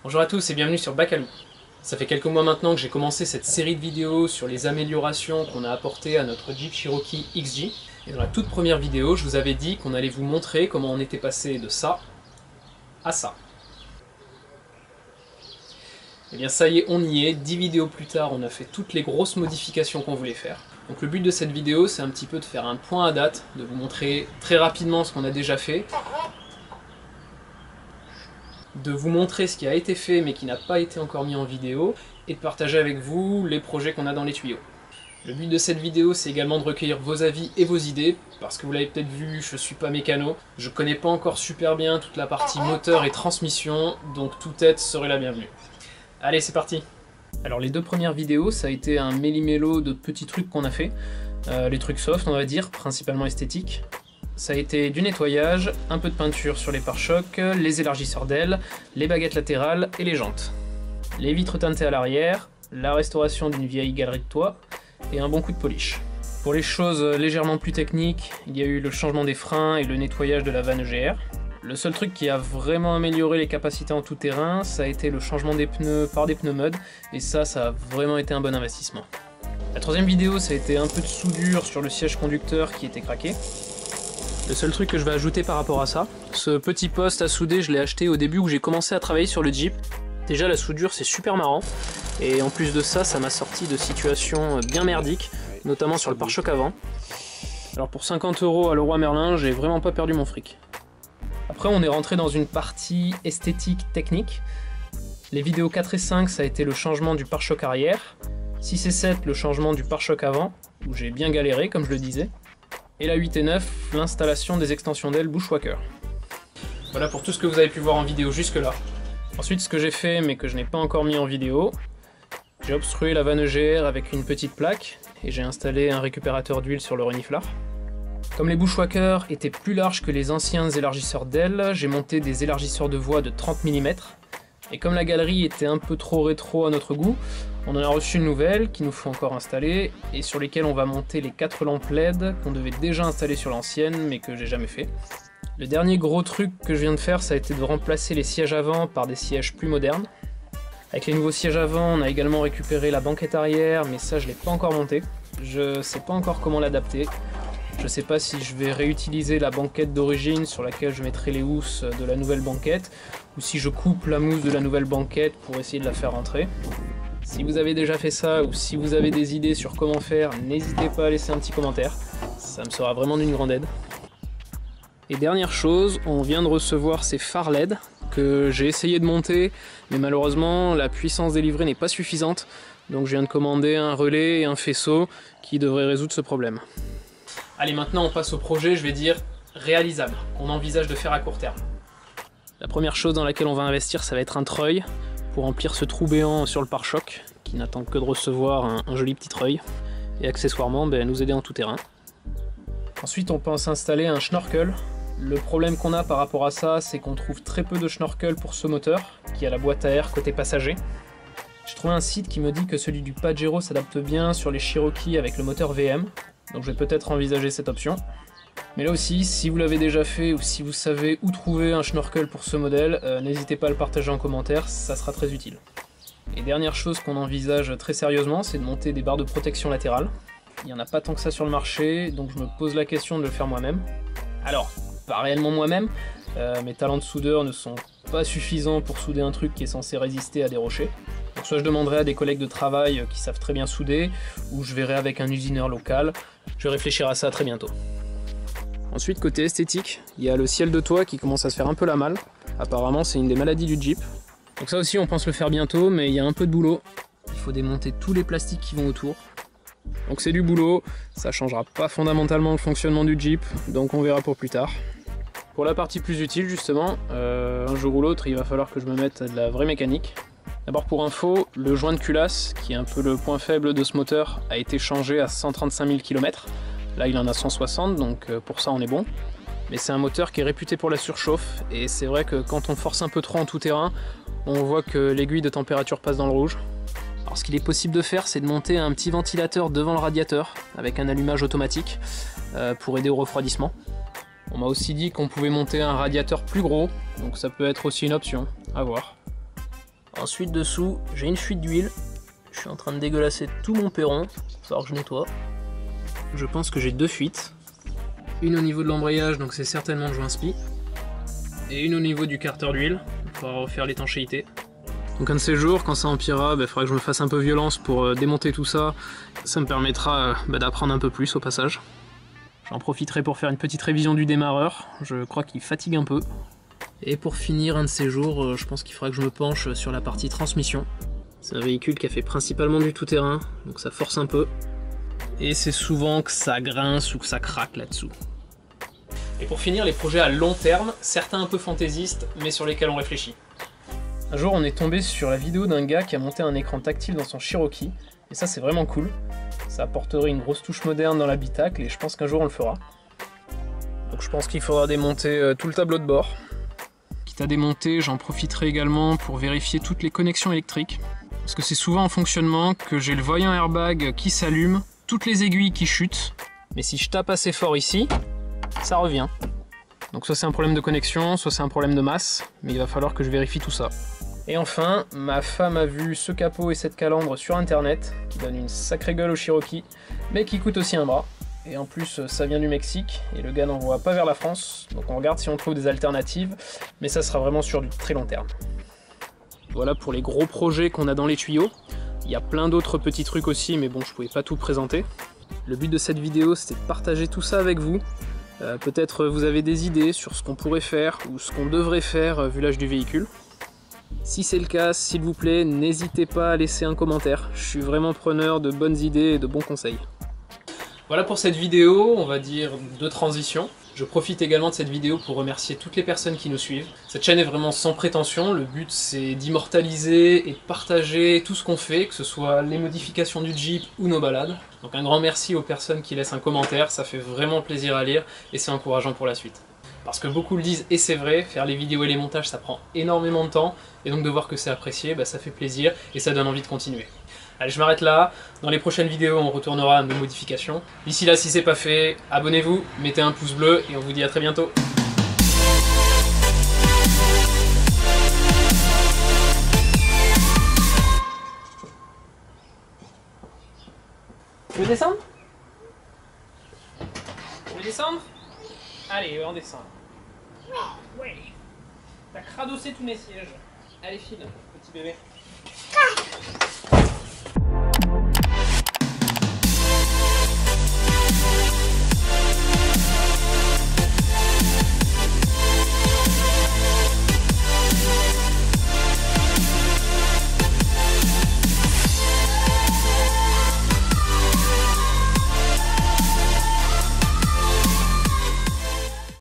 Bonjour à tous et bienvenue sur Bacalou. Ça fait quelques mois maintenant que j'ai commencé cette série de vidéos sur les améliorations qu'on a apportées à notre Jeep Cherokee XJ. Et dans la toute première vidéo, je vous avais dit qu'on allait vous montrer comment on était passé de ça à ça. Et bien ça y est, on y est. 10 vidéos plus tard, on a fait toutes les grosses modifications qu'on voulait faire. Donc le but de cette vidéo, c'est un petit peu de faire un point à date, de vous montrer très rapidement ce qu'on a déjà fait, de vous montrer ce qui a été fait mais qui n'a pas été encore mis en vidéo, et de partager avec vous les projets qu'on a dans les tuyaux. Le but de cette vidéo, c'est également de recueillir vos avis et vos idées, parce que vous l'avez peut-être vu, je suis pas mécano, je connais pas encore super bien toute la partie moteur et transmission, donc toute aide serait la bienvenue. Allez, c'est parti! Alors les deux premières vidéos, ça a été un méli-mélo de petits trucs qu'on a fait, les trucs soft on va dire, principalement esthétiques. Ça a été du nettoyage, un peu de peinture sur les pare-chocs, les élargisseurs d'ailes, les baguettes latérales et les jantes. Les vitres teintées à l'arrière, la restauration d'une vieille galerie de toit et un bon coup de polish. Pour les choses légèrement plus techniques, il y a eu le changement des freins et le nettoyage de la vanne EGR. Le seul truc qui a vraiment amélioré les capacités en tout terrain, ça a été le changement des pneus par des pneus mud, et ça a vraiment été un bon investissement. La troisième vidéo, ça a été un peu de soudure sur le siège conducteur qui était craqué. Le seul truc que je vais ajouter par rapport à ça, ce petit poste à souder, je l'ai acheté au début où j'ai commencé à travailler sur le Jeep. Déjà la soudure c'est super marrant, et en plus de ça, ça m'a sorti de situations bien merdiques, notamment sur le pare-choc avant. Alors pour 50 € à Leroy Merlin, j'ai vraiment pas perdu mon fric. Après on est rentré dans une partie esthétique technique. Les vidéos 4 et 5 ça a été le changement du pare-choc arrière, 6 et 7 le changement du pare-choc avant, où j'ai bien galéré comme je le disais, et la 8 et 9 l'installation des extensions d'ailes Bushwacker. Voilà pour tout ce que vous avez pu voir en vidéo jusque là. Ensuite ce que j'ai fait mais que je n'ai pas encore mis en vidéo, j'ai obstrué la vanne EGR avec une petite plaque et j'ai installé un récupérateur d'huile sur le reniflard. Comme les Bushwacker étaient plus larges que les anciens élargisseurs d'ailes, j'ai monté des élargisseurs de voie de 30 mm. Et comme la galerie était un peu trop rétro à notre goût, on en a reçu une nouvelle qu'il nous faut encore installer et sur lesquelles on va monter les 4 lampes LED qu'on devait déjà installer sur l'ancienne mais que j'ai jamais fait. Le dernier gros truc que je viens de faire, ça a été de remplacer les sièges avant par des sièges plus modernes. Avec les nouveaux sièges avant, on a également récupéré la banquette arrière, mais ça je l'ai pas encore monté. Je sais pas encore comment l'adapter. Je sais pas si je vais réutiliser la banquette d'origine sur laquelle je mettrai les housses de la nouvelle banquette, ou si je coupe la mousse de la nouvelle banquette pour essayer de la faire rentrer. Si vous avez déjà fait ça, ou si vous avez des idées sur comment faire, n'hésitez pas à laisser un petit commentaire, ça me sera vraiment d'une grande aide. Et dernière chose, on vient de recevoir ces phares LED que j'ai essayé de monter, mais malheureusement la puissance délivrée n'est pas suffisante, donc je viens de commander un relais et un faisceau qui devraient résoudre ce problème. Allez, maintenant on passe au projet, je vais dire réalisable, qu'on envisage de faire à court terme. La première chose dans laquelle on va investir, ça va être un treuil, pour remplir ce trou béant sur le pare-choc, qui n'attend que de recevoir un joli petit treuil, et accessoirement nous aider en tout terrain. Ensuite on pense installer un schnorkel. Le problème qu'on a par rapport à ça, c'est qu'on trouve très peu de schnorkel pour ce moteur, qui a la boîte à air côté passager. J'ai trouvé un site qui me dit que celui du Pajero s'adapte bien sur les Cherokee avec le moteur VM, donc je vais peut-être envisager cette option. Mais là aussi, si vous l'avez déjà fait ou si vous savez où trouver un schnorkel pour ce modèle, n'hésitez pas à le partager en commentaire, ça sera très utile. Et dernière chose qu'on envisage très sérieusement, c'est de monter des barres de protection latérales. Il n'y en a pas tant que ça sur le marché, donc je me pose la question de le faire moi-même. Alors, pas réellement moi-même, mes talents de soudeur ne sont pas suffisants pour souder un truc qui est censé résister à des rochers. Donc soit je demanderai à des collègues de travail qui savent très bien souder, ou je verrai avec un usineur local. Je réfléchirai à ça très bientôt. Ensuite, côté esthétique, il y a le ciel de toit qui commence à se faire un peu la malle. Apparemment, c'est une des maladies du Jeep. Donc ça aussi, on pense le faire bientôt, mais il y a un peu de boulot. Il faut démonter tous les plastiques qui vont autour. Donc c'est du boulot, ça changera pas fondamentalement le fonctionnement du Jeep, donc on verra pour plus tard. Pour la partie plus utile, justement, un jour ou l'autre, il va falloir que je me mette de la vraie mécanique. D'abord pour info, le joint de culasse, qui est un peu le point faible de ce moteur, a été changé à 135 000 km. Là il en a 160, donc pour ça on est bon. Mais c'est un moteur qui est réputé pour la surchauffe, et c'est vrai que quand on force un peu trop en tout terrain, on voit que l'aiguille de température passe dans le rouge. Alors ce qu'il est possible de faire, c'est de monter un petit ventilateur devant le radiateur, avec un allumage automatique, pour aider au refroidissement. On m'a aussi dit qu'on pouvait monter un radiateur plus gros, donc ça peut être aussi une option, à voir. Ensuite dessous, j'ai une fuite d'huile. Je suis en train de dégueulasser tout mon perron. Il va falloir que je nettoie. Je pense que j'ai 2 fuites. Une au niveau de l'embrayage, donc c'est certainement le joint spi. Et une au niveau du carter d'huile, pour refaire l'étanchéité. Donc un de ces jours, quand ça empirera, il faudra que je me fasse un peu violence pour démonter tout ça. Ça me permettra d'apprendre un peu plus au passage. J'en profiterai pour faire une petite révision du démarreur. Je crois qu'il fatigue un peu. Et pour finir un de ces jours, je pense qu'il faudra que je me penche sur la partie transmission. C'est un véhicule qui a fait principalement du tout-terrain, donc ça force un peu. Et c'est souvent que ça grince ou que ça craque là-dessous. Et pour finir, les projets à long terme, certains un peu fantaisistes, mais sur lesquels on réfléchit. Un jour, on est tombé sur la vidéo d'un gars qui a monté un écran tactile dans son Cherokee, et ça c'est vraiment cool. Ça apporterait une grosse touche moderne dans l'habitacle, et je pense qu'un jour on le fera. Donc je pense qu'il faudra démonter tout le tableau de bord. Quitte à démonter, j'en profiterai également pour vérifier toutes les connexions électriques. Parce que c'est souvent en fonctionnement que j'ai le voyant airbag qui s'allume, toutes les aiguilles qui chutent, mais si je tape assez fort ici, ça revient. Donc soit c'est un problème de connexion, soit c'est un problème de masse, mais il va falloir que je vérifie tout ça. Et enfin, ma femme a vu ce capot et cette calandre sur internet, qui donne une sacrée gueule au Cherokee, mais qui coûte aussi un bras. Et en plus, ça vient du Mexique, et le gars n'envoie pas vers la France, donc on regarde si on trouve des alternatives, mais ça sera vraiment sur du très long terme. Voilà pour les gros projets qu'on a dans les tuyaux. Il y a plein d'autres petits trucs aussi, mais bon, je pouvais pas tout présenter. Le but de cette vidéo, c'était de partager tout ça avec vous. Peut-être vous avez des idées sur ce qu'on pourrait faire, ou ce qu'on devrait faire vu l'âge du véhicule. Si c'est le cas, s'il vous plaît, n'hésitez pas à laisser un commentaire. Je suis vraiment preneur de bonnes idées et de bons conseils. Voilà pour cette vidéo, on va dire de transition. Je profite également de cette vidéo pour remercier toutes les personnes qui nous suivent. Cette chaîne est vraiment sans prétention, le but c'est d'immortaliser et de partager tout ce qu'on fait, que ce soit les modifications du Jeep ou nos balades. Donc un grand merci aux personnes qui laissent un commentaire, ça fait vraiment plaisir à lire et c'est encourageant pour la suite. Parce que beaucoup le disent, et c'est vrai, faire les vidéos et les montages ça prend énormément de temps, et donc de voir que c'est apprécié, ça fait plaisir et ça donne envie de continuer. Allez, je m'arrête là. Dans les prochaines vidéos, on retournera à nos modifications. D'ici là, si c'est pas fait, abonnez-vous, mettez un pouce bleu et on vous dit à très bientôt. Tu veux descendre? Tu veux descendre? Allez, on descend. Ouais. T'as cradossé tous mes sièges. Allez, file, petit bébé.